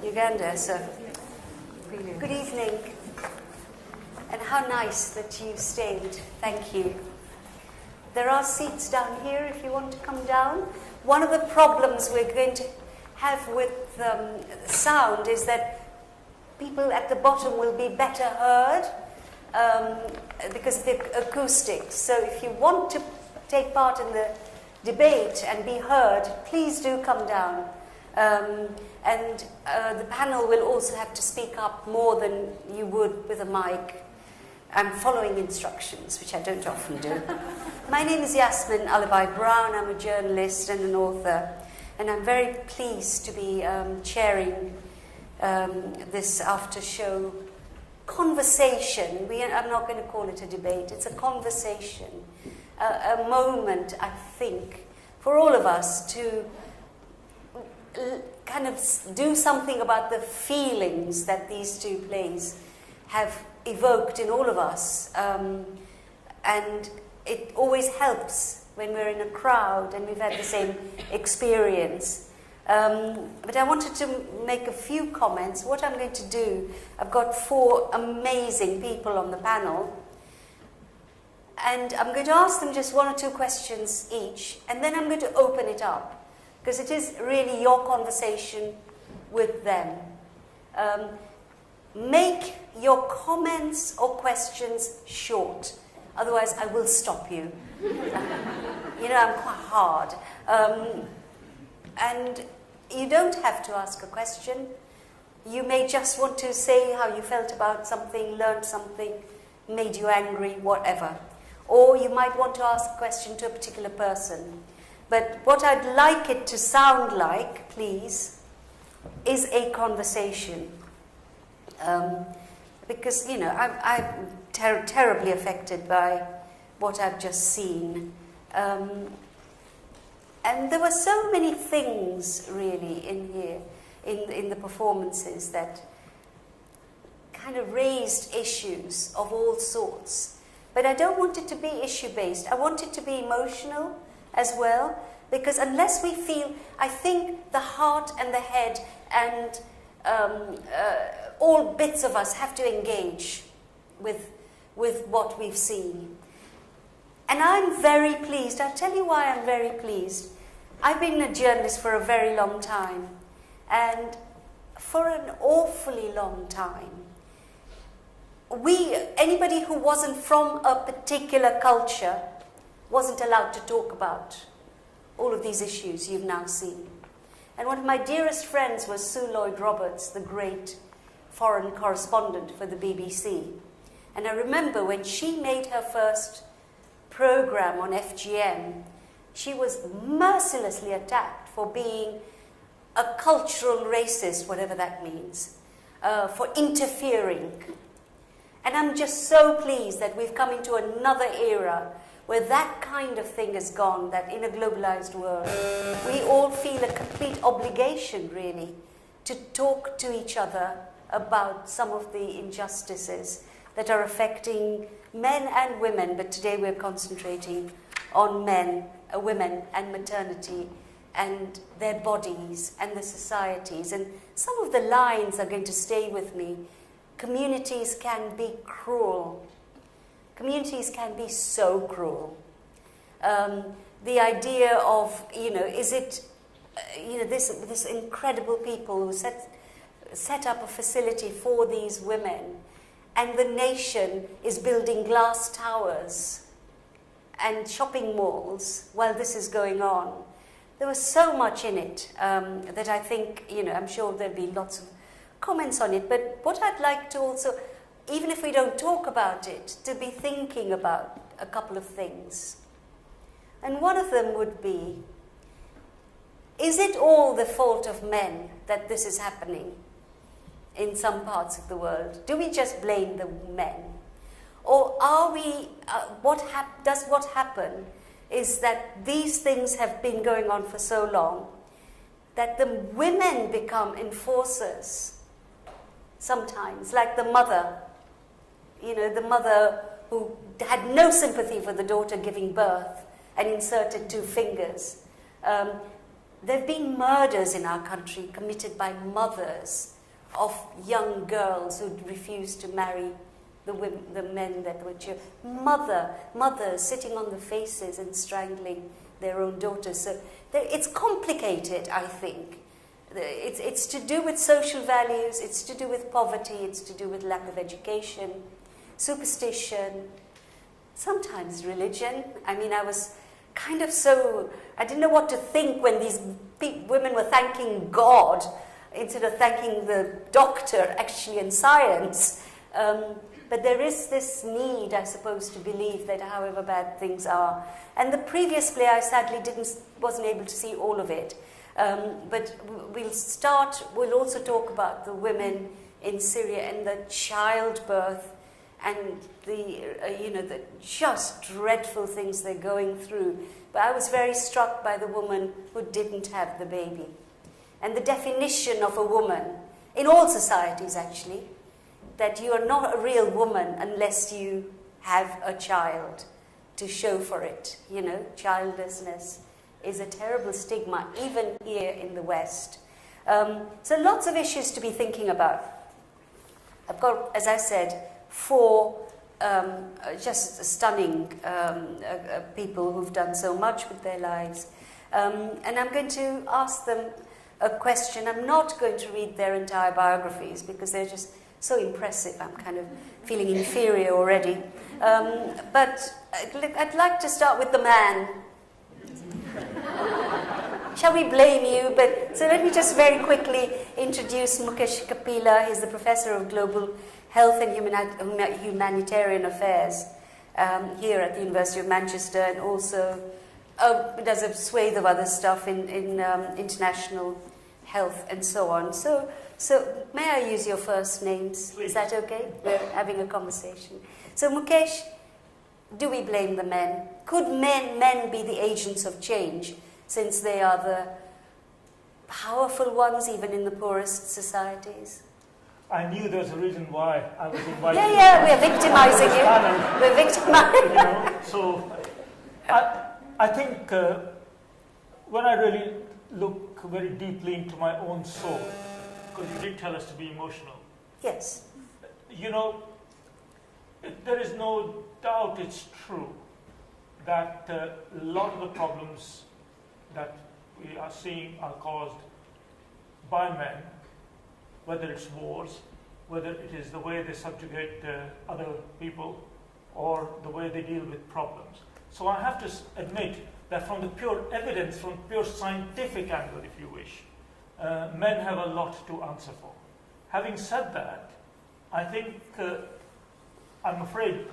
Uganda, so good evening. And how nice that you stayed. Thank you. There are seats down here if you want to come down. One of the problems we're going to have with sound is that people at the bottom will be better heard because of the acoustics. So if you want to take part in the debate and be heard, please do come down. And the panel will also have to speak up more than you would with a mic. I'm following instructions, which I don't often do. My name is Yasmin Alabai-Brown. I'm a journalist and an author. And I'm very pleased to be chairing this after-show conversation. I'm not going to call it a debate. It's a conversation. A moment, I think, for all of us to kind of do something about the feelings that these two plays have evoked in all of us. And it always helps when we're in a crowd and we've had the same experience. But I wanted to make a few comments. What I'm going to do, I've got 4 amazing people on the panel. And I'm going to ask them just 1 or 2 questions each. And then I'm going to open it up. Because it is really your conversation with them. Make your comments or questions short. Otherwise, I will stop you. I'm quite hard. And you don't have to ask a question. You may just want to say how you felt about something, learned something, made you angry, whatever. Or you might want to ask a question to a particular person. But what I'd like it to sound like, please, is a conversation. Because, I'm terribly affected by what I've just seen. And there were so many things, really, in here, in the performances that kind of raised issues of all sorts. But I don't want it to be issue-based. I want it to be emotional as well, because unless we feel, I think the heart and the head and all bits of us have to engage with what we've seen. And I'm very pleased. I'll tell you why I'm very pleased. I've been a journalist for a very long time, and for an awfully long time, anybody who wasn't from a particular culture wasn't allowed to talk about all of these issues you've now seen. And one of my dearest friends was Sue Lloyd-Roberts, the great foreign correspondent for the BBC. And I remember when she made her first program on FGM, she was mercilessly attacked for being a cultural racist, whatever that means, for interfering. And I'm just so pleased that we've come into another era where that kind of thing is gone, that in a globalized world, we all feel a complete obligation, really, to talk to each other about some of the injustices that are affecting men and women, but today we're concentrating on men, women, and maternity, and their bodies, and the societies. And some of the lines are going to stay with me. Communities can be cruel. Communities can be so cruel. The idea of, is it, this incredible people who set up a facility for these women, and the nation is building glass towers and shopping malls while this is going on. There was so much in it that I think, I'm sure there'll be lots of comments on it, but what I'd like to also, even if we don't talk about it, to be thinking about a couple of things. And one of them would be, is it all the fault of men that this is happening in some parts of the world? Do we just blame the men? Or are we, what happen is that these things have been going on for so long that the women become enforcers sometimes, like the mother. The mother who had no sympathy for the daughter giving birth and inserted 2 fingers. There have been murders in our country committed by mothers of young girls who refused to marry the men that were children. Mothers sitting on the faces and strangling their own daughters. So it's complicated, I think. It's to do with social values, it's to do with poverty, it's to do with lack of education, superstition, sometimes religion. I mean, I was kind of I didn't know what to think when these women were thanking God instead of thanking the doctor, actually, in science. But there is this need, I suppose, to believe that however bad things are. And the previous play, I sadly wasn't able to see all of it. But we'll also talk about the women in Syria and the childbirth and the just dreadful things they're going through. But I was very struck by the woman who didn't have the baby. And the definition of a woman, in all societies actually, that you are not a real woman unless you have a child to show for it. Childlessness is a terrible stigma, even here in the West. So lots of issues to be thinking about. I've got, as I said, 4 just stunning people who've done so much with their lives. And I'm going to ask them a question. I'm not going to read their entire biographies because they're just so impressive. I'm kind of feeling inferior already. But I'd like to start with the man. Shall we blame you? So let me just very quickly introduce Mukesh Kapila. He's the Professor of Global Health and Humanitarian Affairs here at the University of Manchester, and also does a swathe of other stuff in international health and so on. So may I use your first names? Please. Is that okay? We're having a conversation. So Mukesh, do we blame the men? Could men be the agents of change, since they are the powerful ones even in the poorest societies? I knew there was a reason why I was invited. Yeah, we're victimizing you. We're victimizing. So I think when I really look very deeply into my own soul, because you did tell us to be emotional. Yes. There is no doubt it's true that a lot of the problems that we are seeing are caused by men, whether it's wars, whether it is the way they subjugate other people, or the way they deal with problems. So I have to admit that from the pure evidence, from pure scientific angle, if you wish, men have a lot to answer for. Having said that, I think, I'm afraid,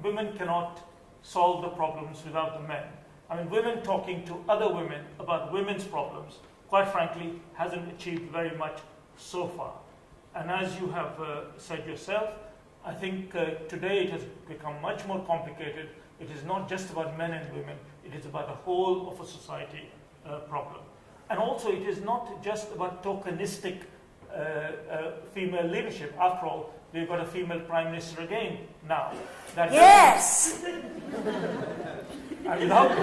women cannot solve the problems without the men. I mean, women talking to other women about women's problems, quite frankly, hasn't achieved very much so far. And as you have said yourself, I think today it has become much more complicated. It is not just about men and women, it is about the whole of a society problem. And also it is not just about tokenistic female leadership. After all, we've got a female prime minister again now. Yes! I love it.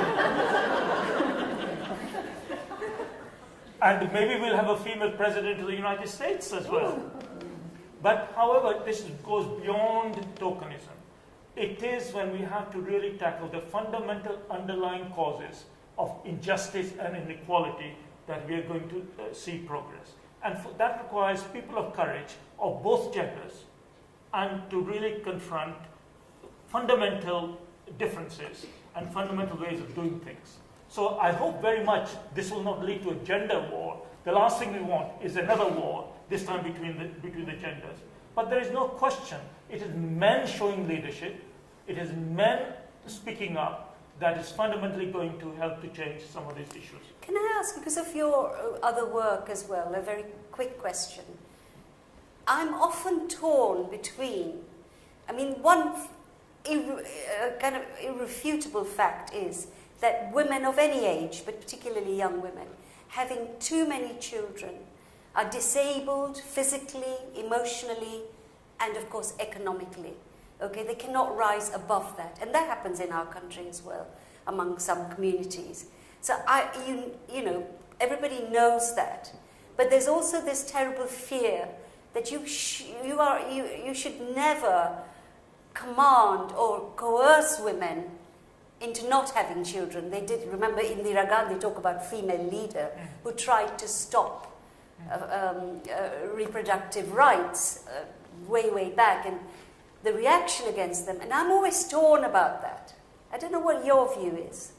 And maybe we'll have a female president of the United States as well. But however, this goes beyond tokenism. It is when we have to really tackle the fundamental underlying causes of injustice and inequality that we are going to see progress. And that requires people of courage of both genders, and to really confront fundamental differences and fundamental ways of doing things. So I hope very much this will not lead to a gender war. The last thing we want is another war, this time between the genders. But there is no question, it is men showing leadership, it is men speaking up that is fundamentally going to help to change some of these issues. Can I ask, because of your other work as well, a very quick question. I'm often torn between, one kind of irrefutable fact is that women of any age, but particularly young women, having too many children, are disabled physically, emotionally, and of course economically. Okay, they cannot rise above that, and that happens in our country as well, among some communities. So everybody knows that. But there's also this terrible fear that you should never command or coerce women into not having children. They did, remember Indira Gandhi talk about female leader who tried to stop reproductive rights way back, and the reaction against them. And I'm always torn about that. I don't know what your view is.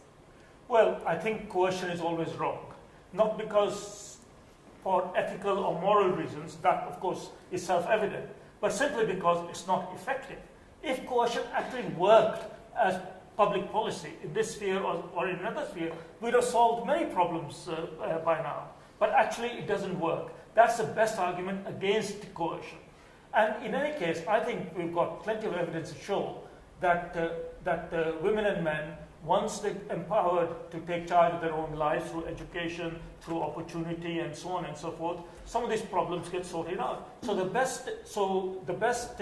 Well, I think coercion is always wrong. Not because for ethical or moral reasons, that of course is self-evident, but simply because it's not effective. If coercion actually worked as public policy in this sphere or in another sphere, we'd have solved many problems by now. But actually it doesn't work. That's the best argument against coercion. And in any case, I think we've got plenty of evidence to show that, women and men, once they're empowered to take charge of their own lives through education, through opportunity, and so on and so forth, some of these problems get sorted out. So the best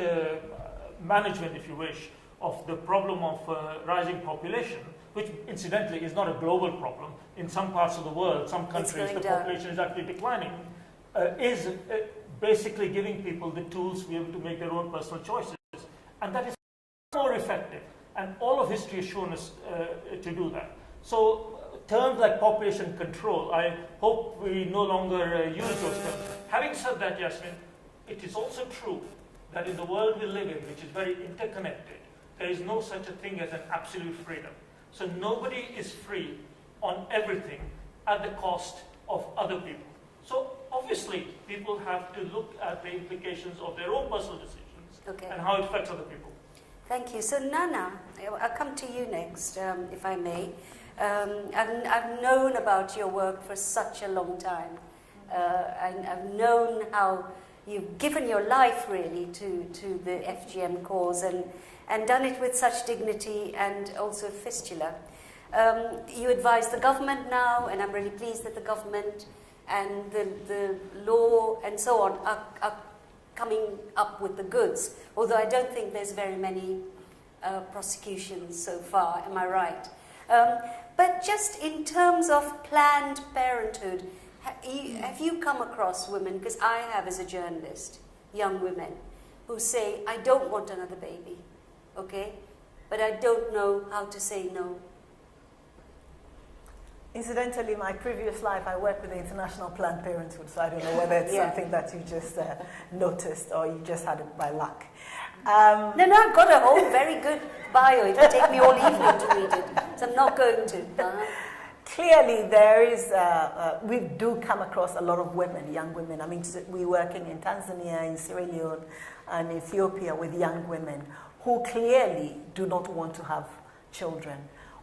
management, if you wish, of the problem of rising population, which incidentally is not a global problem. In some parts of the world, some countries, the population is actually declining, is basically giving people the tools to be able to make their own personal choices. And that is more effective. And all of history has shown us to do that. So terms like population control, I hope we no longer use those terms. Having said that, Yasmin, it is also true that in the world we live in, which is very interconnected, there is no such a thing as an absolute freedom. So nobody is free on everything at the cost of other people. So obviously, people have to look at the implications of their own personal decisions and how it affects other people. Thank you. So Nana, I'll come to you next, if I may. I've known about your work for such a long time. And I've known how you've given your life really to the FGM cause and done it with such dignity and also fistula. You advise the government now, and I'm really pleased that the government and the law and so on are coming up with the goods, although I don't think there's very many prosecutions so far, am I right? But just in terms of Planned Parenthood, have you come across women, because I have as a journalist, young women, who say, I don't want another baby, okay, but I don't know how to say no? Incidentally, in my previous life, I worked with the International Planned Parenthood, so I don't know whether it's something that you just noticed or you just had it by luck. No, I've got a whole very good bio. It will take me all evening to read it, so I'm not going to. Clearly, there is, we do come across a lot of women, young women. I mean, we're working in Tanzania, in Sierra Leone, and Ethiopia with young women who clearly do not want to have children,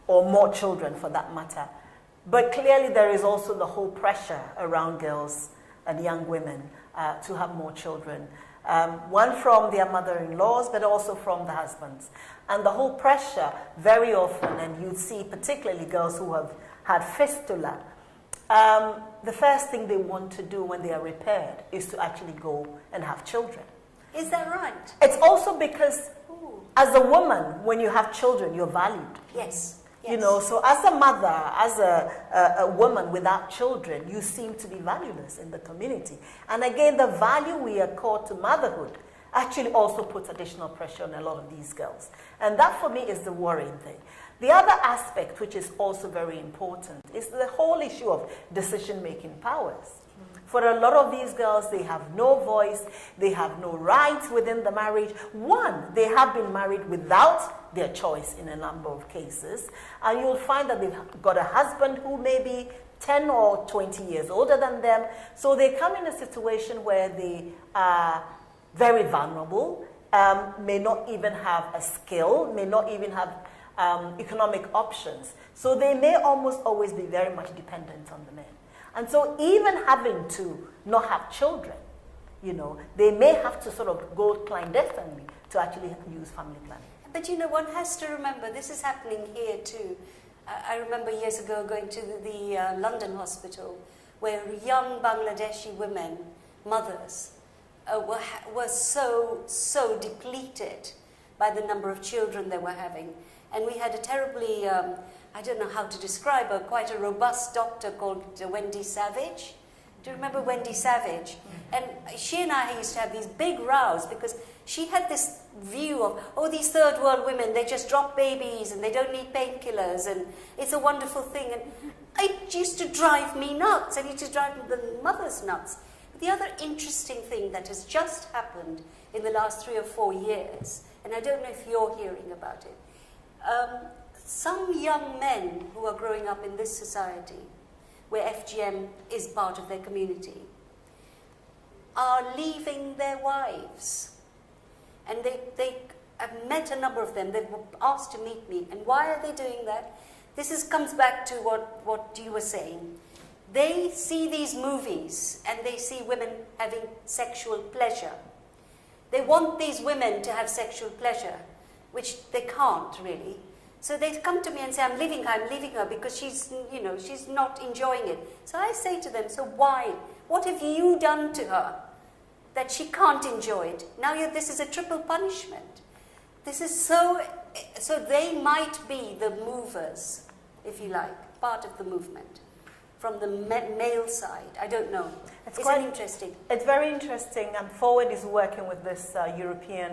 or more children for that matter. But clearly there is also the whole pressure around girls and young women to have more children. One from their mother-in-laws, but also from the husbands. And the whole pressure, very often, and you see particularly girls who have had fistula, the first thing they want to do when they are repaired is to actually go and have children. Is that right? It's also because as a woman, when you have children, you're valued. Yes. You know, so as a mother, as a woman without children, you seem to be valueless in the community. And again, the value we accord to motherhood actually also puts additional pressure on a lot of these girls. And that, for me, is the worrying thing. The other aspect, which is also very important, is the whole issue of decision-making powers. For a lot of these girls, they have no voice, they have no rights within the marriage. One, they have been married without their choice in a number of cases, and you'll find that they've got a husband who may be 10 or 20 years older than them, so they come in a situation where they are very vulnerable, may not even have a skill, may not even have economic options, so they may almost always be very much dependent on the men. And so even having to not have children, you know, they may have to sort of go clandestinely to actually use family planning. But you know, one has to remember, this is happening here too. I remember years ago going to the London hospital where young Bangladeshi women, mothers, were so depleted by the number of children they were having. And we had a terribly, I don't know how to describe her, quite a robust doctor called Wendy Savage Do you remember Wendy Savage? And she and I used to have these big rows because she had this view of, oh, these third world women, they just drop babies and they don't need painkillers and it's a wonderful thing. And it used to drive me nuts. It used to drive the mothers nuts. The other interesting thing that has just happened in the last 3 or 4 years, and I don't know if you're hearing about it, some young men who are growing up in this society, where FGM is part of their community, are leaving their wives. And I've met a number of them. They've asked to meet me. And why are they doing that? Comes back to what you were saying. They see these movies and they see women having sexual pleasure. They want these women to have sexual pleasure, which they can't really. So they come to me and say, I'm leaving her because she's not enjoying it. So I say to them, so why? What have you done to her that she can't enjoy it? Now this is a triple punishment. This is so they might be the movers, if you like, part of the movement. From the male side, I don't know. It's quite interesting. It's very interesting, and Forward is working with this European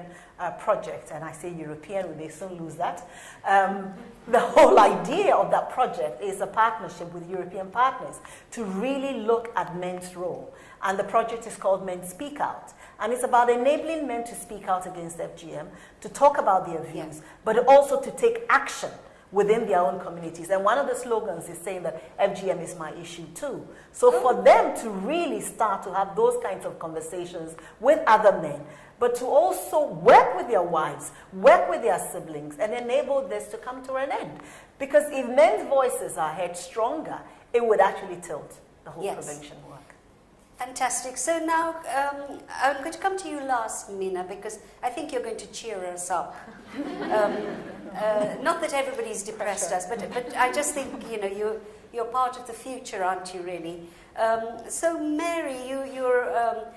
project, and I say European, they soon lose that. The whole idea of that project is a partnership with European partners to really look at men's role. And the project is called Men Speak Out. And it's about enabling men to speak out against FGM, to talk about the abuse, but also to take action within their own communities. And one of the slogans is saying that FGM is my issue too. So for them to really start to have those kinds of conversations with other men, but to also work with their wives, work with their siblings, and enable this to come to an end. Because if men's voices are heard stronger, it would actually tilt the whole prevention work. Fantastic. So now I'm going to come to you last, Meena, because I think you're going to cheer us up. Not that everybody's depressed us, but I just think you're part of the future, aren't you? Really. So Mary, you're a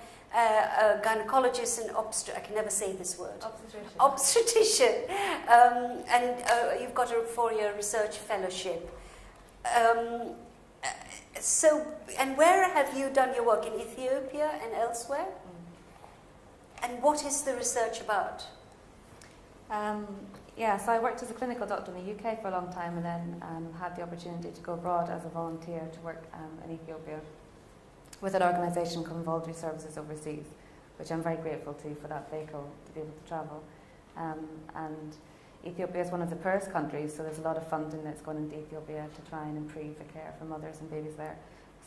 gynecologist and I can never say this word. Obstetrician, and you've got a 4-year research fellowship. So, and where have you done your work? In Ethiopia and elsewhere? And what is the research about? So I worked as a clinical doctor in the UK for a long time, and then had the opportunity to go abroad as a volunteer to work in Ethiopia with an organisation called Voluntary Services Overseas, which I'm very grateful to for that vehicle to be able to travel. And Ethiopia is one of the poorest countries, so there's a lot of funding that's gone into Ethiopia to try and improve the care for mothers and babies there.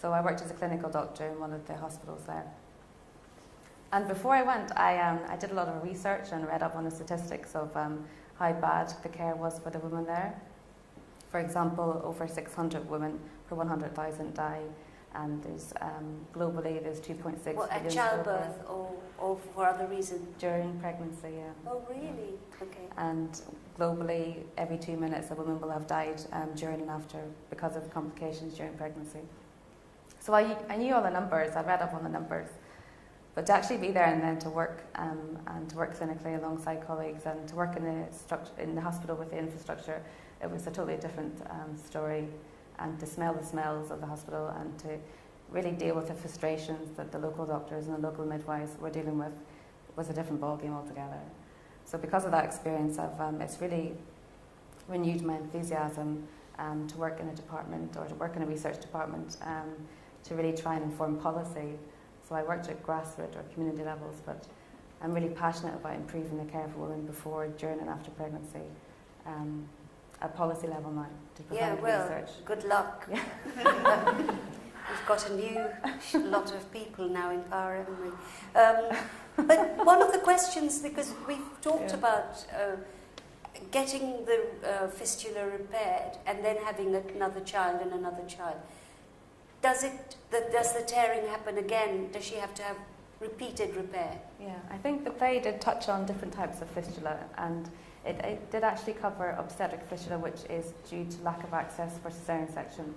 So I worked as a clinical doctor in one of the hospitals there. And before I went, I did a lot of research and read up on the statistics of how bad the care was for the women there. For example, over 600 women per 100,000 die, and there's globally there's 2.6 billion at childbirth or for other reasons? During pregnancy, yeah. Oh, really? Okay. And globally, every 2 minutes a woman will have died during and after because of complications during pregnancy. So I knew all the numbers, I read up on the numbers. But to actually be there and then to work and to work clinically alongside colleagues and to work in the hospital with the infrastructure, it was a totally different story. And to smell the smells of the hospital and to really deal with the frustrations that the local doctors and the local midwives were dealing with was a different ballgame altogether. So because of that experience, it's really renewed my enthusiasm to work in a department or to work in a research department to really try and inform policy. So I worked at grassroots or community levels, but I'm really passionate about improving the care for women before, during and after pregnancy. At policy level now to provide research. Good luck. Yeah. We've got a new lot of people now in power, haven't we? But one of the questions, because we've talked about getting the fistula repaired and then having another child and another child. Does the tearing happen again? Does she have to have repeated repair? Yeah, I think the play did touch on different types of fistula, and it did actually cover obstetric fistula, which is due to lack of access for cesarean section.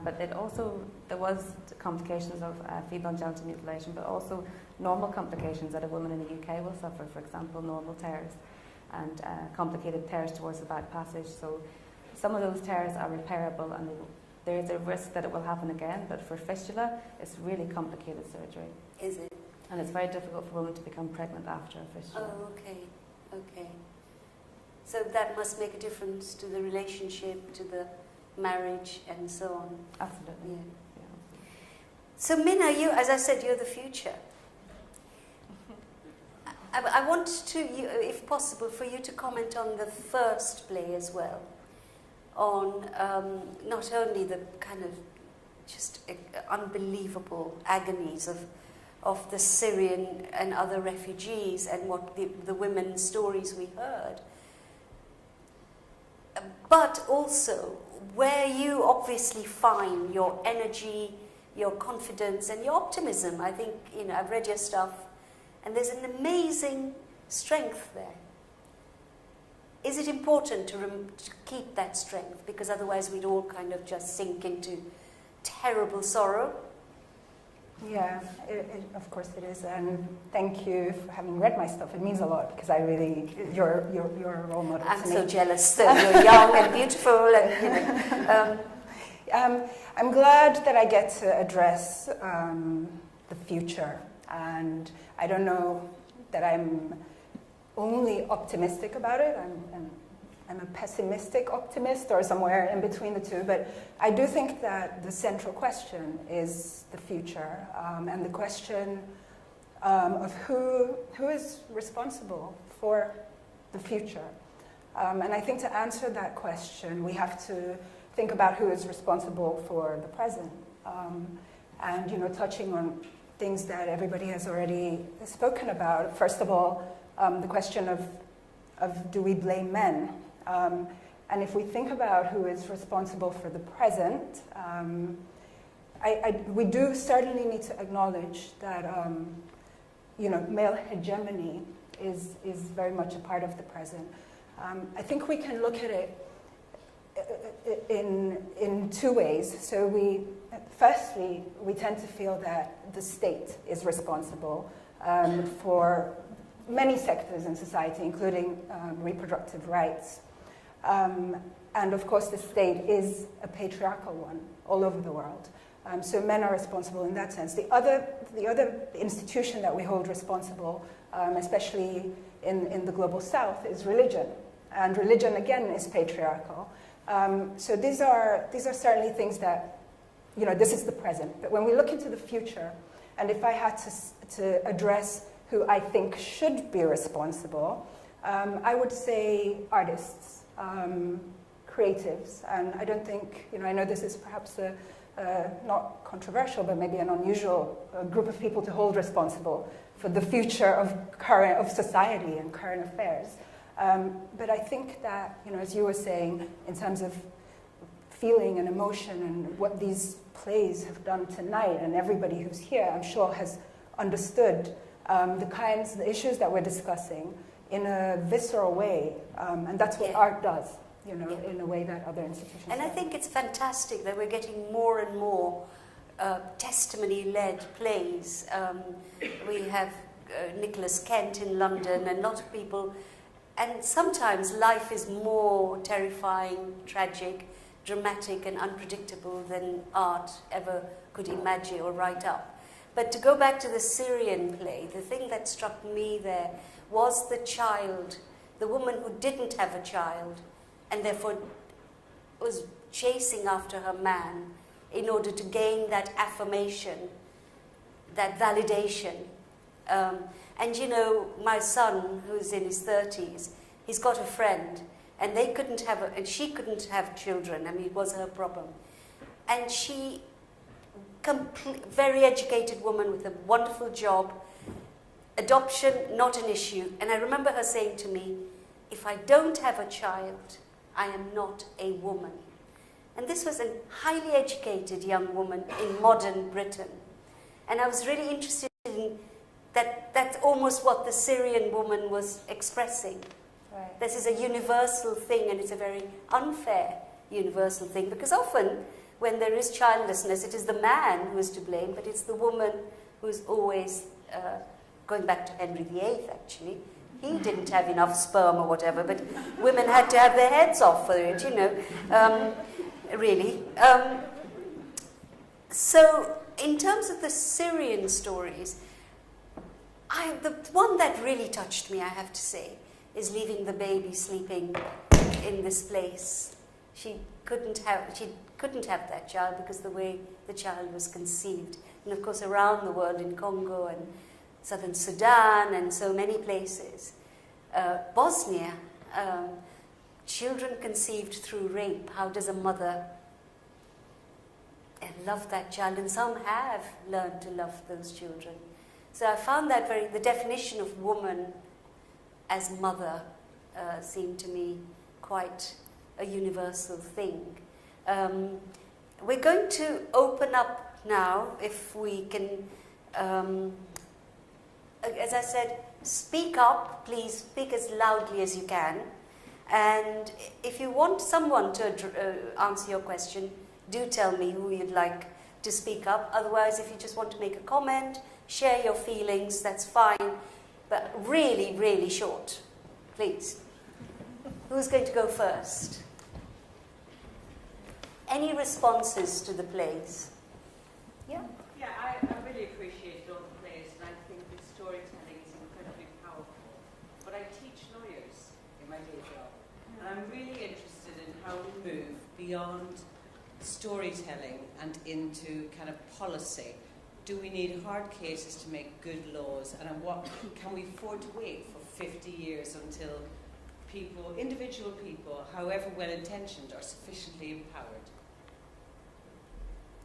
But there was complications of female genital mutilation, but also normal complications that a woman in the UK will suffer, for example, normal tears and complicated tears towards the back passage. So some of those tears are repairable and There is a risk that it will happen again, but for fistula, it's really complicated surgery. Is it? And it's very difficult for women to become pregnant after a fistula. Oh, okay. Okay. So that must make a difference to the relationship, to the marriage, and so on. Absolutely. Yeah. Yeah. So, Minna, you, as I said, you're the future. I want to, if possible, for you to comment on the first play as well, on not only the kind of just unbelievable agonies of the Syrian and other refugees and what the women's stories we heard, but also where you obviously find your energy, your confidence and your optimism. I think, I've read your stuff and there's an amazing strength there. Is it important to keep that strength? Because otherwise we'd all kind of just sink into terrible sorrow. Yeah, of course it is, and thank you for having read my stuff. It means a lot because I really, you're a role model. I'm to so me. jealous that you're young and beautiful, and I'm glad that I get to address the future, and I don't know that I'm only optimistic about it. I'm a pessimistic optimist or somewhere in between the two, but I do think that the central question is the future and the question of who is responsible for the future. And I think to answer that question, we have to think about who is responsible for the present. And, touching on things that everybody has already spoken about. First of all, the question of do we blame men? And if we think about who is responsible for the present, we do certainly need to acknowledge that male hegemony is very much a part of the present. I think we can look at it in two ways. So firstly, we tend to feel that the state is responsible for many sectors in society, including reproductive rights. And of course, the state is a patriarchal one all over the world. So men are responsible in that sense. The other institution that we hold responsible, especially in the global south, is religion. And religion, again, is patriarchal. So these are certainly things that, this is the present. But when we look into the future, and if I had to address who I think should be responsible, I would say artists. Creatives, and I don't think, I know this is perhaps not controversial, but maybe an unusual group of people to hold responsible for the future of society and current affairs. But I think that, as you were saying, in terms of feeling and emotion and what these plays have done tonight, and everybody who's here, I'm sure, has understood the issues that we're discussing in a visceral way, and that's what art does, in a way that other institutions And I think it's fantastic that we're getting more and more testimony-led plays. We have Nicholas Kent in London and a lot of people, and sometimes life is more terrifying, tragic, dramatic and unpredictable than art ever could imagine or write up. But to go back to the Syrian play, the thing that struck me there was the child, the woman who didn't have a child and therefore was chasing after her man in order to gain that affirmation, that validation. And my son, who's in his 30s, he's got a friend, and they couldn't have, and she couldn't have children. I mean, it was her problem. And she, very educated woman with a wonderful job, adoption, not an issue. And I remember her saying to me, if I don't have a child, I am not a woman. And this was a highly educated young woman in modern Britain. And I was really interested in that. That's almost what the Syrian woman was expressing. Right. This is a universal thing, and it's a very unfair universal thing, because often when there is childlessness, it is the man who is to blame, but it's the woman who is always, going back to Henry VIII actually, he didn't have enough sperm or whatever, but women had to have their heads off for it, really. So, in terms of the Syrian stories, the one that really touched me, I have to say, is leaving the baby sleeping in this place. She couldn't have that child because the way the child was conceived. And of course, around the world, in Congo and southern Sudan and so many places, Bosnia, children conceived through rape. How does a mother love that child? And some have learned to love those children. So I found that the definition of woman as mother seemed to me quite a universal thing. We're going to open up now, if we can, as I said, speak up, please speak as loudly as you can. And if you want someone to answer your question, do tell me who you'd like to speak up. Otherwise, if you just want to make a comment, share your feelings, that's fine. But really, really short, please. Who's going to go first? Any responses to the plays? Yeah? Yeah, I really appreciated all the plays, and I think the storytelling is incredibly powerful. But I teach lawyers in my day job, and I'm really interested in how we move beyond storytelling and into kind of policy. Do we need hard cases to make good laws, and what can we afford to wait for 50 years until people, individual people, however well-intentioned, are sufficiently empowered?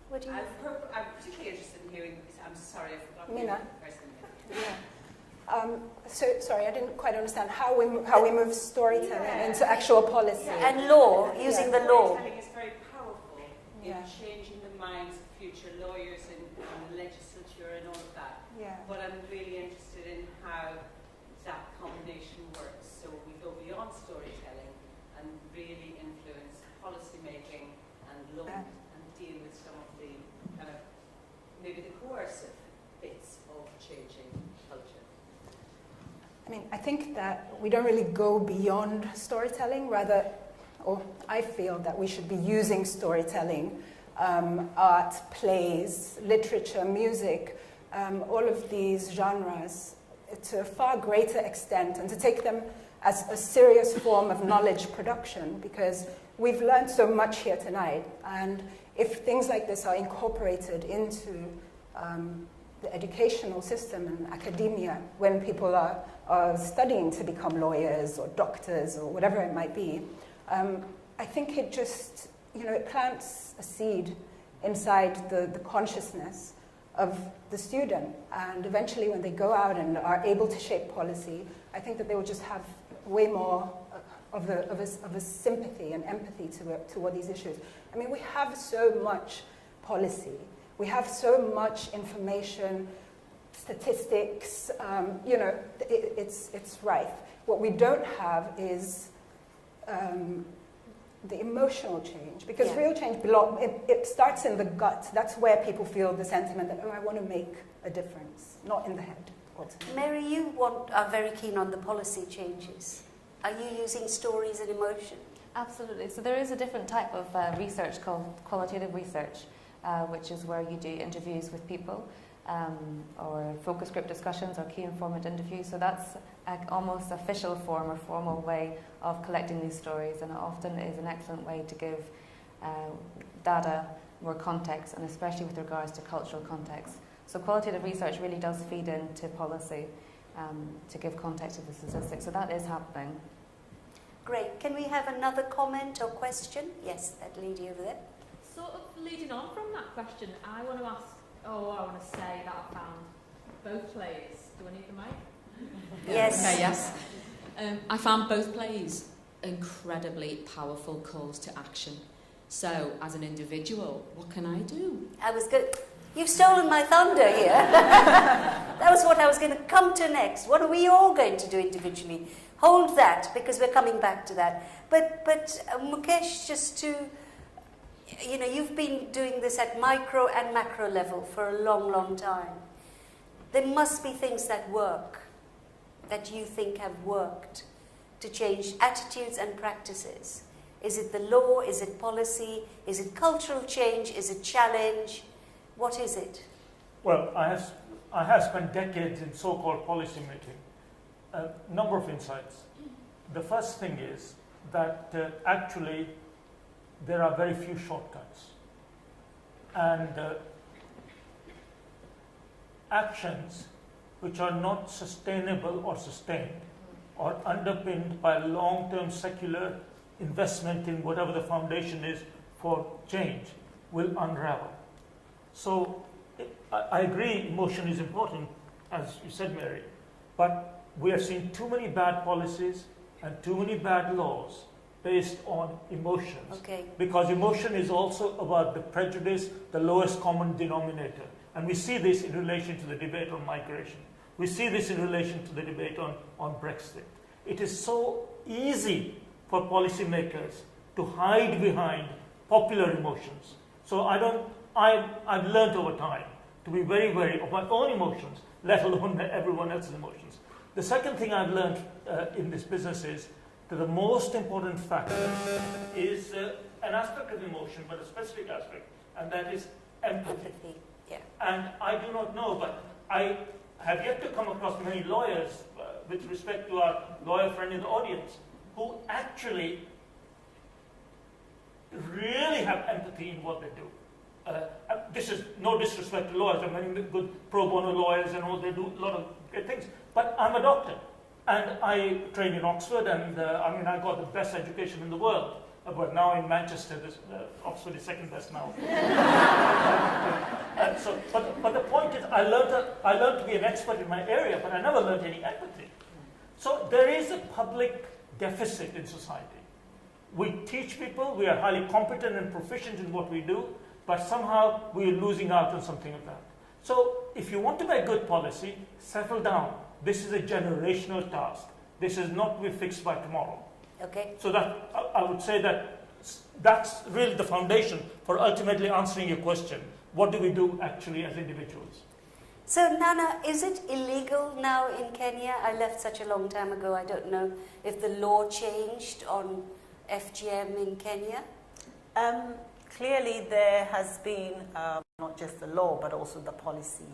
What do you I'm particularly interested in hearing, I'm sorry, I forgot Mina. the person. Yeah. So sorry, I didn't quite understand how we move storytelling into actual policy. And law, using the law. Storytelling is very powerful Yeah. in changing the minds of future lawyers and the legislature and all of that. Yeah. But I'm really interested in how that combination works. So we go beyond storytelling and really influence policy making and law and deal with some of the kind of maybe the coercive bits of changing culture. I mean, I think that we don't really go beyond storytelling, rather, or I feel that we should be using storytelling, art, plays, literature, music, all of these genres to a far greater extent, and to take them as a serious form of knowledge production, because we've learned so much here tonight, and if things like this are incorporated into the educational system and academia, when people are studying to become lawyers or doctors or whatever it might be, I think it just, it plants a seed inside the consciousness of the student, and eventually when they go out and are able to shape policy, I think that they will just have way more of a sympathy and empathy toward these issues. I mean, we have so much policy, we have so much information, statistics, it's rife. What we don't have is the emotional change, because real change it starts in the gut. That's where people feel the sentiment that, I want to make a difference, not in the head. Mary, you are very keen on the policy changes. Are you using stories and emotion? Absolutely. So there is a different type of research called qualitative research, which is where you do interviews with people, or focus group discussions or key informant interviews. So that's almost official form or formal way of collecting these stories, and it often is an excellent way to give data more context, and especially with regards to cultural context. So qualitative research really does feed into policy to give context to the statistics. So that is happening. Great. Can we have another comment or question? Yes, that lady over there. Sort of leading on from that question, I want to say that I found both plays. Do I need the mic? Yes. Okay, yes. I found both plays incredibly powerful calls to action. So, as an individual, what can I do? I was good. You've stolen my thunder here. That was what I was going to come to next. What are we all going to do individually? Hold that, because we're coming back to that. But Mukesh, just to, you've been doing this at micro and macro level for a long, long time. There must be things that work, that you think have worked to change attitudes and practices. Is it the law? Is it policy? Is it cultural change? Is it challenge? What is it? Well, I have spent decades in so-called policy making. A number of insights. The first thing is that actually there are very few shortcuts. And actions which are not sustainable or sustained or underpinned by long-term secular investment in whatever the foundation is for change will unravel. So I agree emotion is important, as you said, Mary, but we have seen too many bad policies and too many bad laws based on emotions. Okay. Because emotion is also about the prejudice, the lowest common denominator. And we see this in relation to the debate on migration. We see this in relation to the debate on Brexit. It is so easy for policymakers to hide behind popular emotions. So I've learned over time to be very wary of my own emotions, let alone everyone else's emotions. The second thing I've learned in this business is that the most important factor is an aspect of emotion, but a specific aspect, and that is empathy. Empathy. Yeah. And I do not know, but I have yet to come across many lawyers, with respect to our lawyer friend in the audience, who actually really have empathy in what they do. This is no disrespect to lawyers. There are many good pro bono lawyers and all, they do a lot of great things. But I'm a doctor, and I trained in Oxford, and I got the best education in the world. But now in Manchester, Oxford is second best now. But the point is, I learned to be an expert in my area, but I never learned any empathy. So there is a public deficit in society. We teach people, we are highly competent and proficient in what we do, but somehow we are losing out on something of that. So if you want to make good policy, settle down. This is a generational task. This is not to be fixed by tomorrow. Okay. So that I would say that that's really the foundation for ultimately answering your question. What do we do actually as individuals? So Nana, is it illegal now in Kenya? I left such a long time ago. I don't know if the law changed on FGM in Kenya. Clearly, there has been not just the law, but also the policy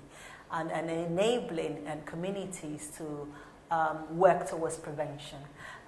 and enabling and communities to work towards prevention.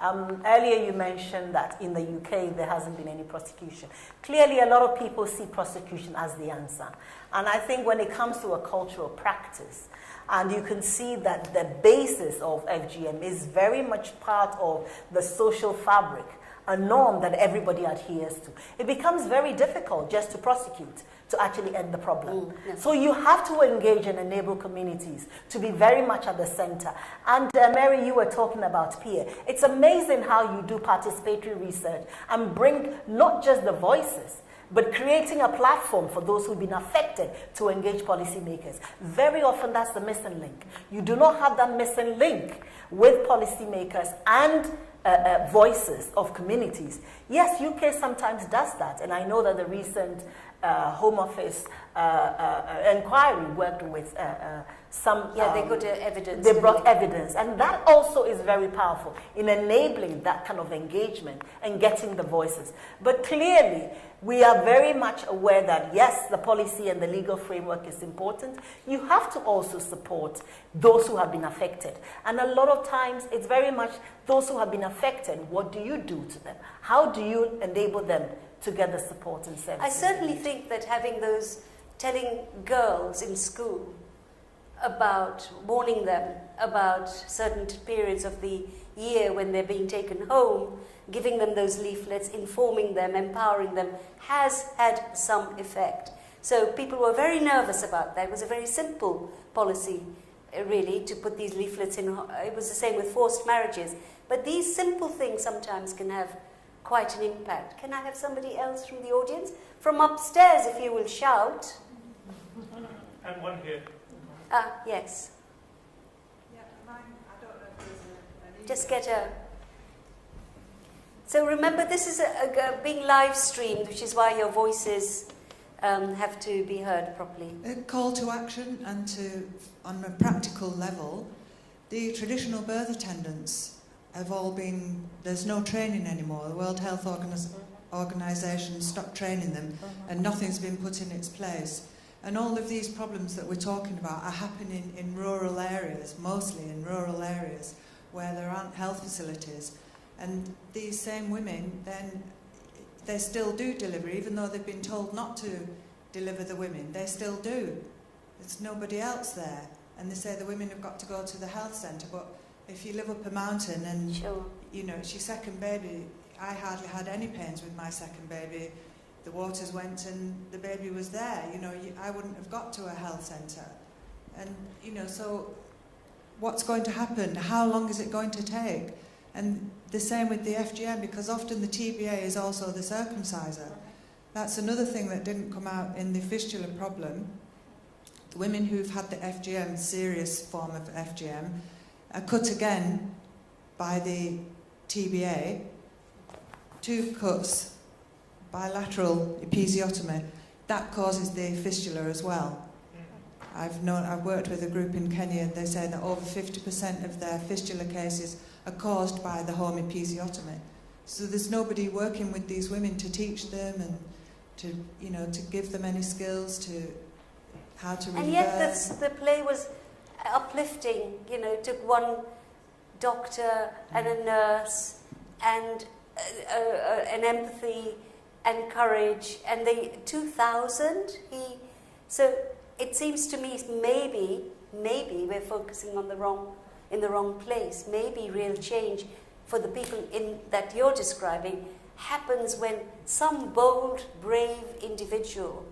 Earlier you mentioned that in the UK there hasn't been any prosecution. Clearly a lot of people see prosecution as the answer. And I think when it comes to a cultural practice, and you can see that the basis of FGM is very much part of the social fabric, a norm that everybody adheres to, it becomes very difficult just to prosecute, to actually end the problem. Yes. So you have to engage and enable communities to be very much at the center. And Mary, you were talking about peer. It's amazing how you do participatory research and bring not just the voices, but creating a platform for those who've been affected to engage policymakers. Very often that's the missing link. You do not have that missing link with policymakers and voices of communities. Yes, UK sometimes does that, and I know that the recent Home Office inquiry worked with some... they got evidence. They brought evidence, and that also is very powerful in enabling that kind of engagement and getting the voices. But clearly, we are very much aware that, yes, the policy and the legal framework is important. You have to also support those who have been affected. And a lot of times, it's very much those who have been affected, what do you do to them? How do you enable them to get the support and services? I certainly think that having those, telling girls in school about, warning them about certain periods of the year when they're being taken home, giving them those leaflets, informing them, empowering them, has had some effect. So people were very nervous about that. It was a very simple policy, really, to put these leaflets in. It was the same with forced marriages. But these simple things sometimes can have quite an impact. Can I have somebody else from the audience? From upstairs, if you will shout. And one here. Yes. Yeah, mine, I don't know if there's an Just get a... So remember, this is being live streamed, which is why your voices have to be heard properly. A call to action, and on a practical level, the traditional birth attendants have all been, there's no training anymore. The World Health Organization stopped training them, and nothing's been put in its place. And all of these problems that we're talking about are happening in rural areas, mostly in rural areas, where there aren't health facilities. And these same women, then, they still do deliver, even though they've been told not to deliver the women. They still do. There's nobody else there. And they say the women have got to go to the health centre. But if you live up a mountain and, Sure. you know, it's your second baby, I hardly had any pains with my second baby. The waters went and the baby was there. You know, I wouldn't have got to a health centre. And, you know, so what's going to happen? How long is it going to take? And the same with the FGM, because often the TBA is also the circumciser. That's another thing that didn't come out in the fistula problem. The women who've had the FGM, serious form of FGM, are cut again by the TBA, 2 cuts, bilateral episiotomy. That causes the fistula as well. I've worked with a group in Kenya, and they say that over 50% of their fistula cases are caused by the home episiotomy. So there's nobody working with these women to teach them and to, you know, to give them any skills to how to reverse. And yet the play was uplifting, you know, it took one doctor and a nurse and an empathy and courage, and the 2000, so it seems to me maybe we're focusing on in the wrong place. Maybe real change for the people that you're describing happens when some bold, brave individual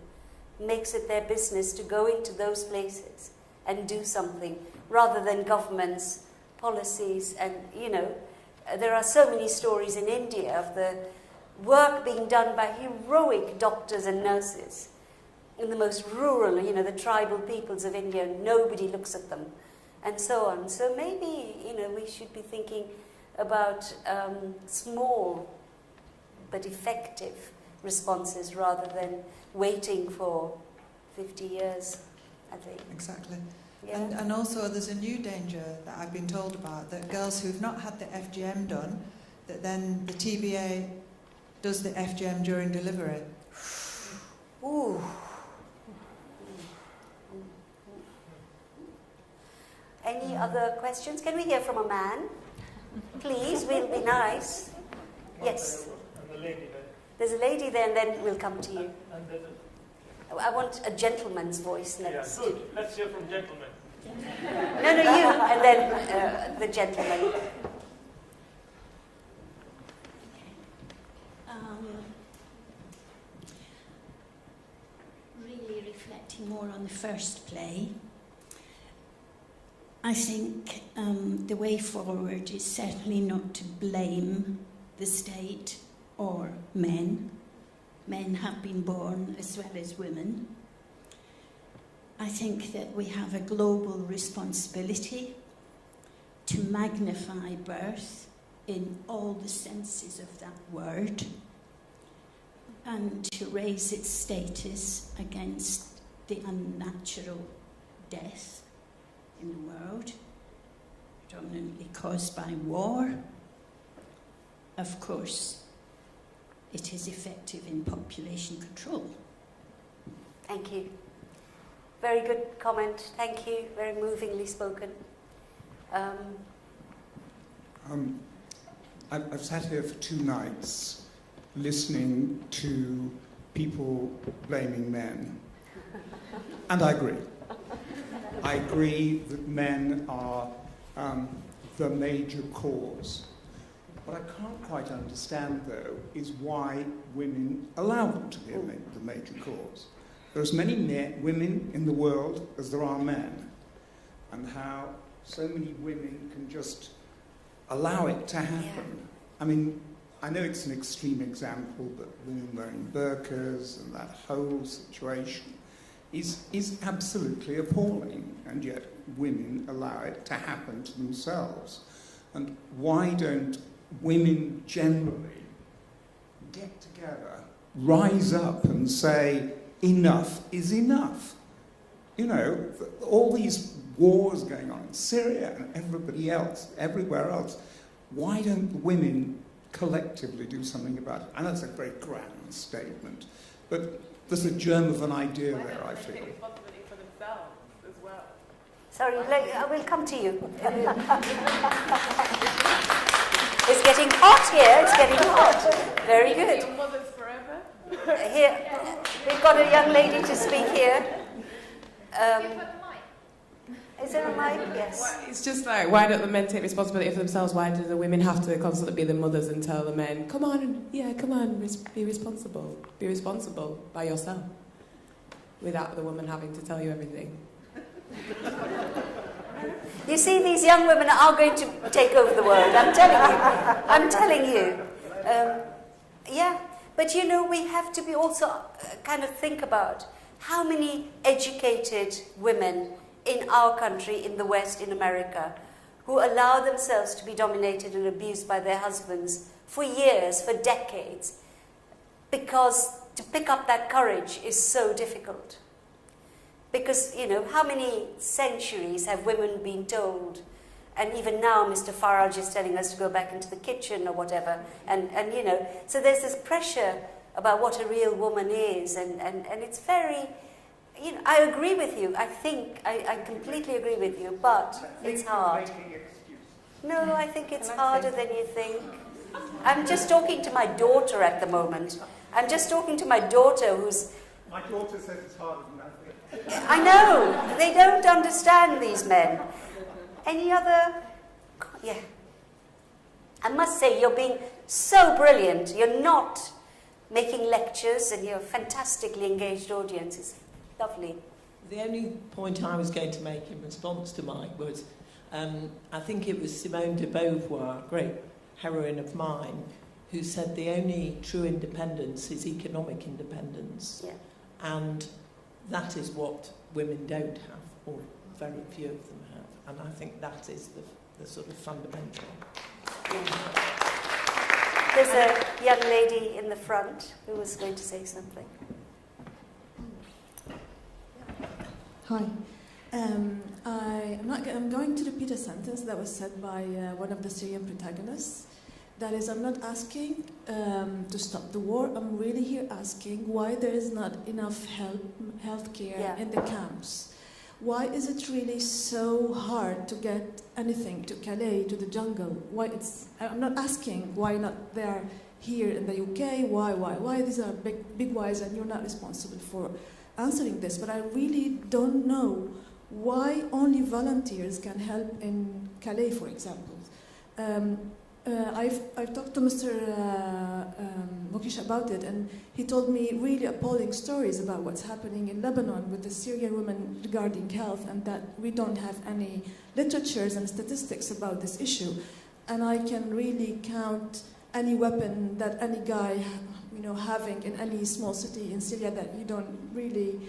makes it their business to go into those places and do something, rather than governments, policies, and, you know, there are so many stories in India of the work being done by heroic doctors and nurses in the most rural, you know, the tribal peoples of India. Nobody looks at them, and so on. So maybe, you know, we should be thinking about small but effective responses rather than waiting for 50 years, I think. Exactly. Yeah. And also there's a new danger that I've been told about, that girls who've not had the FGM done, that then the TBA does the FGM during delivery. Ooh. Any other questions? Can we hear from a man? Please, we'll be nice. Yes. And the lady there. There's a lady there, and then we'll come to you. And there's I want a gentleman's voice next. yeah, good. Let's hear from gentlemen. No, you, and then the gentleman. Really reflecting more on the first play, I think the way forward is certainly not to blame the state or men. Men have been born as well as women. I think that we have a global responsibility to magnify birth in all the senses of that word, and to raise its status against the unnatural death in the world, predominantly caused by war. Of course, it is effective in population control. Thank you. Very good comment. Thank you. Very movingly spoken. I've sat here for 2 nights listening to people blaming men. And I agree. I agree that men are the major cause. What I can't quite understand, though, is why women allow them to be the major cause. There are as many women in the world as there are men, and how so many women can just allow it to happen. Yeah. I mean, I know it's an extreme example, but women wearing burqas and that whole situation is absolutely appalling, and yet women allow it to happen to themselves. And why don't women generally get together, rise up and say, enough is enough? You know, all these wars going on in Syria and everywhere else, why don't women collectively do something about it? I know it's a very grand statement, but there's a germ of an idea there, I feel. Responsibility for themselves as well. Sorry, I will come to you. It's getting hot here. It's getting hot. Very good. Your mothers forever. Here, we've got a young lady to speak here. Is there a mic? Yes. It's just like, why don't the men take responsibility for themselves? Why do the women have to constantly be the mothers and tell the men, come on, be responsible. Be responsible by yourself. Without the woman having to tell you everything. You see, these young women are going to take over the world. I'm telling you. I'm telling you. Yeah, but you know, we have to be also kind of think about how many educated women in our country, in the West, in America, who allow themselves to be dominated and abused by their husbands for years, for decades, because to pick up that courage is so difficult. Because, you know, how many centuries have women been told, and even now Mr. Farage is telling us to go back into the kitchen or whatever, and you know, so there's this pressure about what a real woman is, and it's very, you know, I agree with you. I completely agree with you, but it's hard. No, I think it's harder than you think. I'm just talking to my daughter at the moment. I'm just talking to my daughter who's... My daughter says it's harder than I think. I know. They don't understand these men. Any other... Yeah. I must say, you're being so brilliant. You're not making lectures, and you're a fantastically engaged audience. It's lovely. The only point I was going to make in response to Mike was, I think it was Simone de Beauvoir, great heroine of mine, who said the only true independence is economic independence. Yeah. And that is what women don't have, or very few of them have. And I think that is the sort of fundamental. Yeah. There's a young lady in the front who was going to say something. Hi. I'm going to repeat a sentence that was said by one of the Syrian protagonists. That is, I'm not asking to stop the war. I'm really here asking why there is not enough healthcare in the camps. Why is it really so hard to get anything to Calais, to the jungle? I'm not asking why not they are here in the UK. Why? These are big whys, and you're not responsible for answering this. But I really don't know why only volunteers can help in Calais, for example. I've talked to Mr. Mokish about it, and he told me really appalling stories about what's happening in Lebanon with the Syrian women regarding health, and that we don't have any literatures and statistics about this issue. And I can really count any weapon that any guy, having in any small city in Syria that you don't really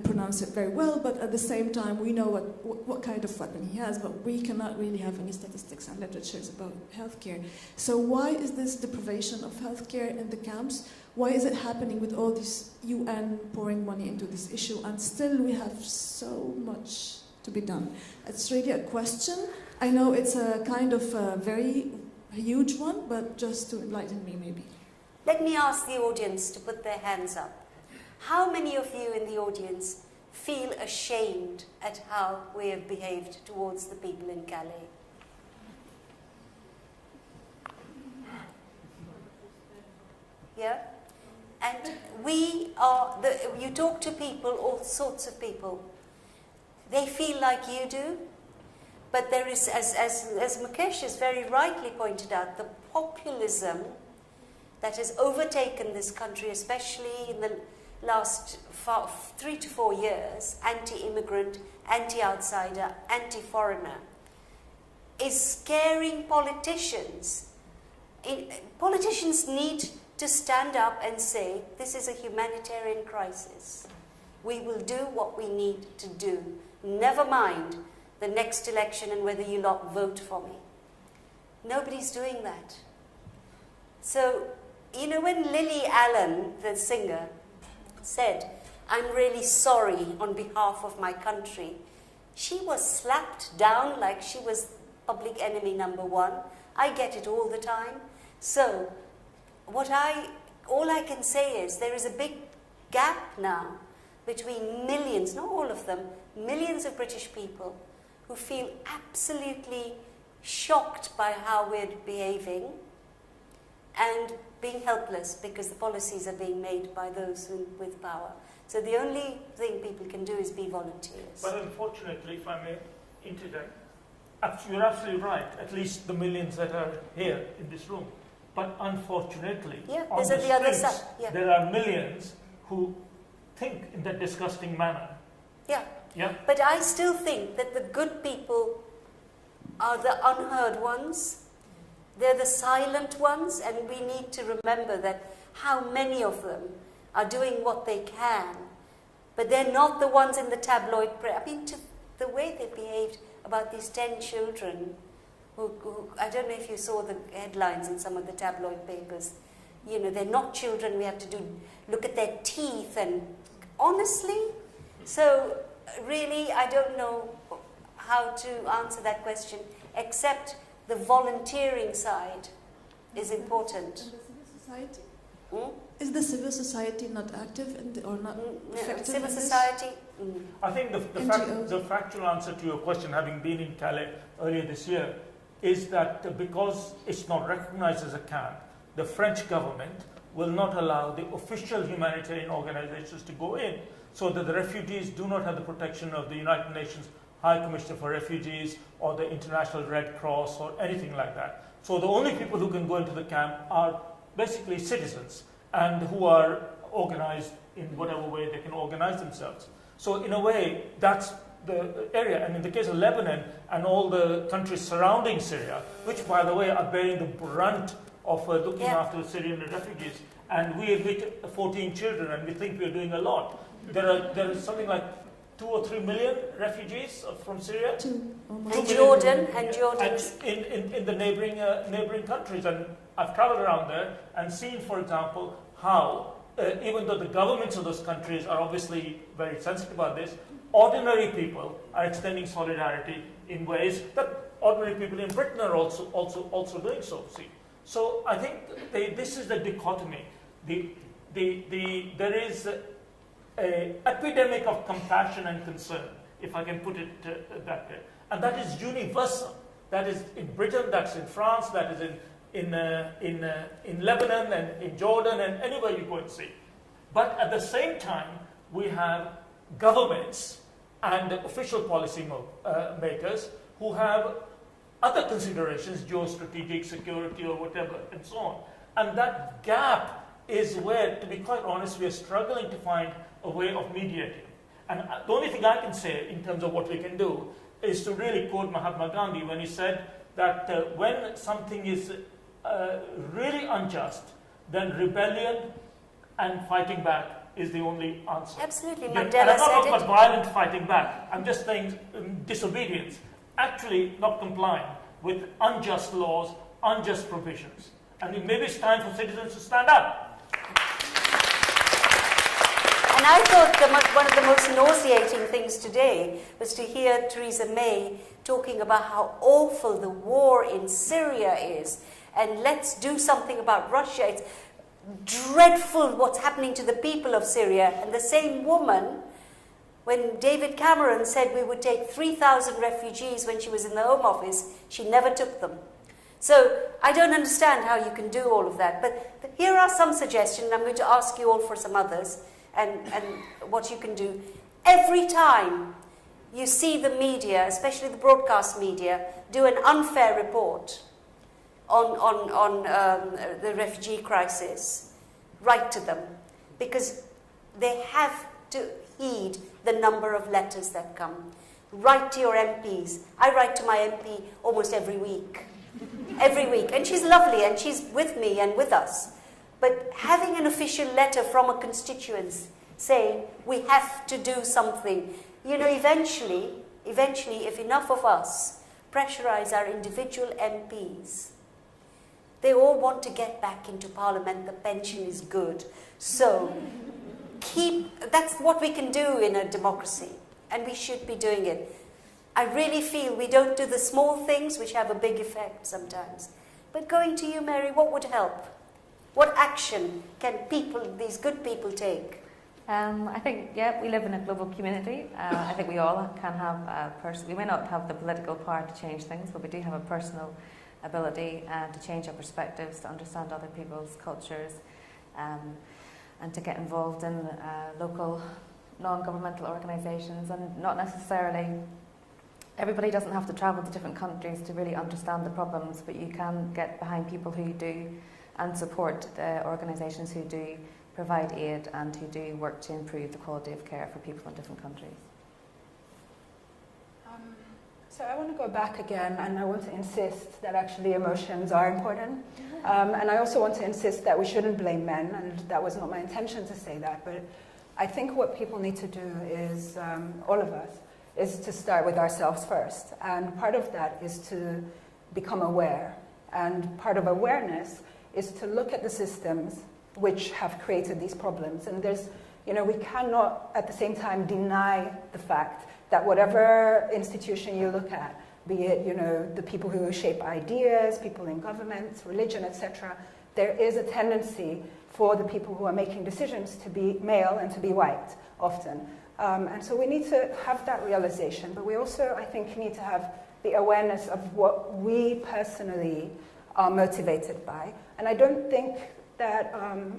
pronounce it very well, but at the same time we know what kind of weapon he has, but we cannot really have any statistics and literatures about healthcare. So why is this deprivation of healthcare in the camps? Why is it happening with all this UN pouring money into this issue, and still we have so much to be done? It's really a question. I know it's a kind of a very huge one, but just to enlighten me maybe. Let me ask the audience to put their hands up. How many of you in the audience feel ashamed at how we have behaved towards the people in Calais? Yeah? And you talk to people, all sorts of people, they feel like you do, but there is, as Mukesh has very rightly pointed out, the populism that has overtaken this country, especially in the last 3 to 4 years, anti-immigrant, anti-outsider, anti-foreigner, is scaring politicians. Politicians need to stand up and say, this is a humanitarian crisis. We will do what we need to do. Never mind the next election and whether you lot vote for me. Nobody's doing that. So, when Lily Allen, the singer, said, I'm really sorry on behalf of my country, she was slapped down like she was public enemy number one. I get it all the time. So, all I can say is there is a big gap now between millions, not all of them, millions of British people who feel absolutely shocked by how we're behaving and being helpless because the policies are being made by those with power. So the only thing people can do is be volunteers. But unfortunately, if I may interject, you're absolutely right, at least the millions that are here in this room. But unfortunately, on there's the the other streets, side. Yeah. there are millions who think in that disgusting manner. Yeah. Yeah. But I still think that the good people are the unheard ones. They're the silent ones, and we need to remember that how many of them are doing what they can, but they're not the ones in the tabloid press. I mean, the way they behaved about these 10 children who, I don't know if you saw the headlines in some of the tabloid papers. You know, they're not children, we have to look at their teeth, and honestly, so really I don't know how to answer that question, except the volunteering side is important. And the civil society? Hmm? Is the civil society not active or not effective? Civil in this? society? I think the factual answer to your question, having been in Calais earlier this year, is that because it's not recognized as a camp, the French government will not allow the official humanitarian organizations to go in, so that the refugees do not have the protection of the United Nations High Commissioner for Refugees or the International Red Cross or anything like that. So the only people who can go into the camp are basically citizens and who are organized in whatever way they can organize themselves. So in a way, that's the area. And in the case of Lebanon and all the countries surrounding Syria, which, by the way, are bearing the brunt of looking after the Syrian refugees, and we admit 14 children, and we think we're doing a lot. There is something like 2 or 3 million refugees from Syria. And Jordan. In the neighboring countries. And I've traveled around there and seen, for example, how even though the governments of those countries are obviously very sensitive about this, ordinary people are extending solidarity in ways that ordinary people in Britain are also doing so. See, so I think this is the dichotomy. There is an epidemic of compassion and concern, if I can put it that way, and that is universal. That is in Britain, that's in France, that is in Lebanon and in Jordan and anywhere you go and see. But at the same time, we have governments and official policy makers who have other considerations, geostrategic, security or whatever, and so on. And that gap is where, to be quite honest, we are struggling to find a way of mediating. And the only thing I can say in terms of what we can do is to really quote Mahatma Gandhi when he said that when something is really unjust, then rebellion and fighting back is the only answer. Absolutely, Yeah, Mandela and I'm not said talking it. about violent fighting back. I'm just saying disobedience, actually not complying with unjust laws, unjust provisions. And maybe it's time for citizens to stand up. And I thought one of the most nauseating things today was to hear Theresa May talking about how awful the war in Syria is, and let's do something about Russia. It's dreadful what's happening to the people of Syria. And the same woman, when David Cameron said we would take 3,000 refugees when she was in the Home Office, she never took them. So I don't understand how you can do all of that. But here are some suggestions. I'm going to ask you all for some others and what you can do. Every time you see the media, especially the broadcast media, do an unfair report on the refugee crisis, write to them, because they have to heed the number of letters that come. Write to your MPs. I write to my MP almost every week. Every week. And she's lovely and she's with me and with us. But having an official letter from a constituency saying we have to do something, you know, eventually, if enough of us pressurize our individual MPs, they all want to get back into Parliament. The pension is good. So that's what we can do in a democracy, and we should be doing it. I really feel we don't do the small things which have a big effect sometimes. But going to you, Mary, what would help? What action can these good people take? I think, yeah, we live in a global community. I think we all can have we may not have the political power to change things, but we do have a personal ability to change our perspectives, to understand other people's cultures, and to get involved in local non-governmental organisations. And not necessarily, everybody doesn't have to travel to different countries to really understand the problems, but you can get behind people who do and support the organisations who do provide aid and who do work to improve the quality of care for people in different countries. So I want to go back again, and I want to insist that actually emotions are important. And I also want to insist that we shouldn't blame men, and that was not my intention to say that, but I think what people need to do is, all of us, is to start with ourselves first. And part of that is to become aware. And part of awareness is to look at the systems which have created these problems. And there's, we cannot at the same time deny the fact that whatever institution you look at, be it, the people who shape ideas, people in government, religion, etc., there is a tendency for the people who are making decisions to be male and to be white, often. And so we need to have that realization, but we also, I think, need to have the awareness of what we personally are motivated by. And I don't think that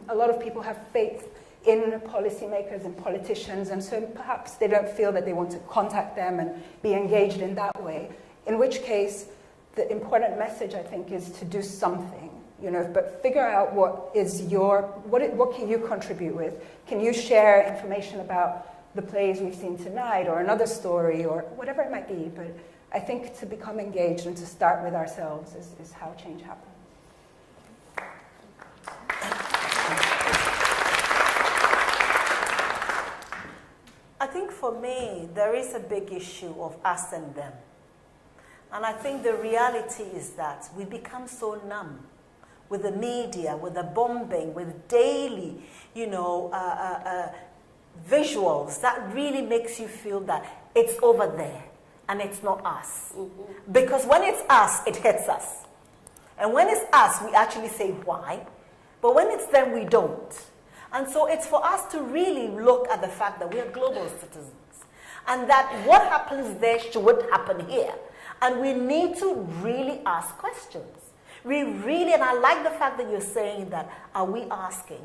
a lot of people have faith in policymakers and politicians, and so perhaps they don't feel that they want to contact them and be engaged in that way. In which case, the important message, I think, is to do something, but figure out what can you contribute with? Can you share information about the plays we've seen tonight, or another story, or whatever it might be? But I think to become engaged and to start with ourselves is how change happens. I think for me, there is a big issue of us and them. And I think the reality is that we become so numb with the media, with the bombing, with daily, visuals that really makes you feel that it's over there and it's not us. Mm-hmm. Because when it's us, it hits us. And when it's us, we actually say why. But when it's them, we don't. And so it's for us to really look at the fact that we are global citizens and that what happens there should happen here. And we need to really ask questions. And I like the fact that you're saying that, are we asking?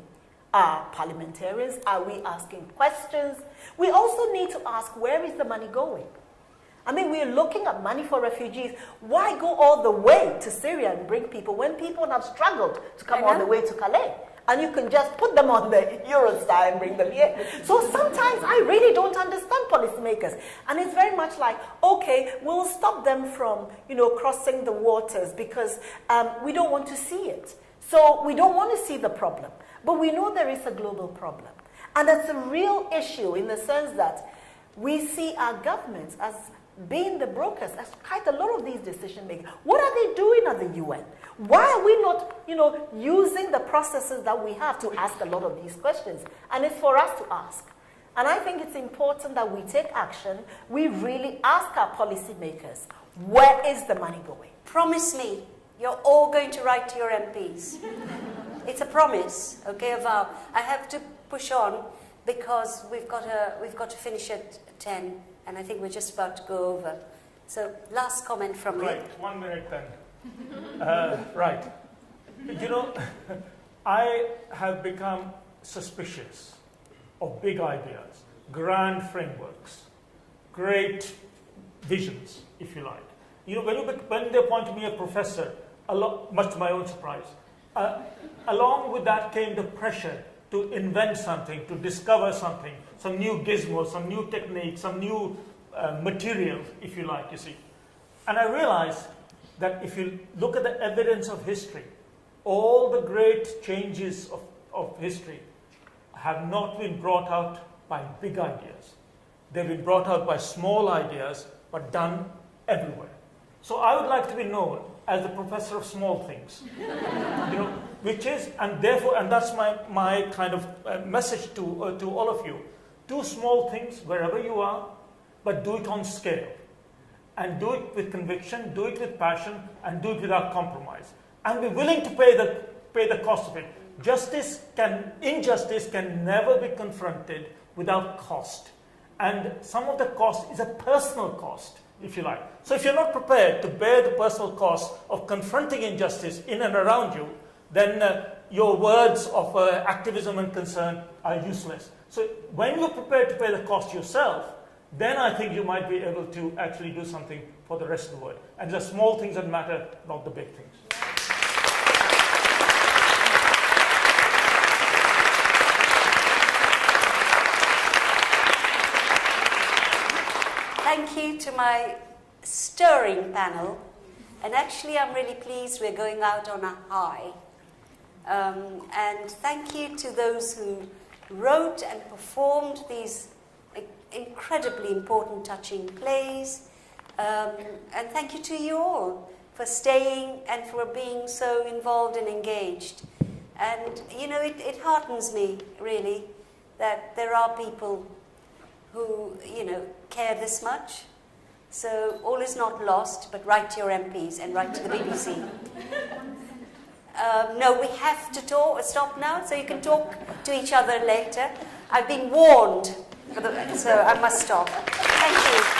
Are parliamentarians, are we asking questions? We also need to ask, where is the money going? I mean, we're looking at money for refugees. Why go all the way to Syria and bring people when people have struggled to come all the way to Calais? And you can just put them on the Eurostar and bring them here. So sometimes I really don't understand policymakers. And it's very much like, okay, we'll stop them from, crossing the waters because we don't want to see it. So we don't want to see the problem. But we know there is a global problem. And that's a real issue in the sense that we see our governments as being the brokers, as quite a lot of these decision makers. What are they doing at the UN? Why are we not, using the processes that we have to ask a lot of these questions? And it's for us to ask. And I think it's important that we take action. We really ask our policymakers, where is the money going? Promise me you're all going to write to your MPs. It's a promise, okay, a vow. I have to push on because we've got to finish at 10, and I think we're just about to go over. So, last comment from you. Right, 1 minute then. Right. I have become suspicious of big ideas, grand frameworks, great visions, if you like. When they appointed me a professor, much to my own surprise, along with that came the pressure to invent something, to discover something, some new gizmo, some new technique, some new material, if you like, you see. And I realized that if you look at the evidence of history, all the great changes of history have not been brought out by big ideas. They've been brought out by small ideas, but done everywhere. So I would like to be known as the professor of small things, which is, and that's my kind of message to all of you. Do small things wherever you are, but do it on scale. And do it with conviction, do it with passion, and do it without compromise. And be willing to pay the cost of it. injustice can never be confronted without cost. And some of the cost is a personal cost, if you like. So if you're not prepared to bear the personal cost of confronting injustice in and around you, then your words of activism and concern are useless. So when you're prepared to pay the cost yourself, then I think you might be able to actually do something for the rest of the world. And the small things that matter, not the big things. Thank you to my stirring panel. And actually, I'm really pleased we're going out on a high. And thank you to those who wrote and performed these incredibly important, touching plays. And thank you to you all for staying and for being so involved and engaged. And, you know, it heartens me, really, that there are people who, you know, care this much. So all is not lost, but write to your MPs and write to the BBC. No, we have to stop now, so you can talk to each other later. I've been warned, so I must stop. Thank you.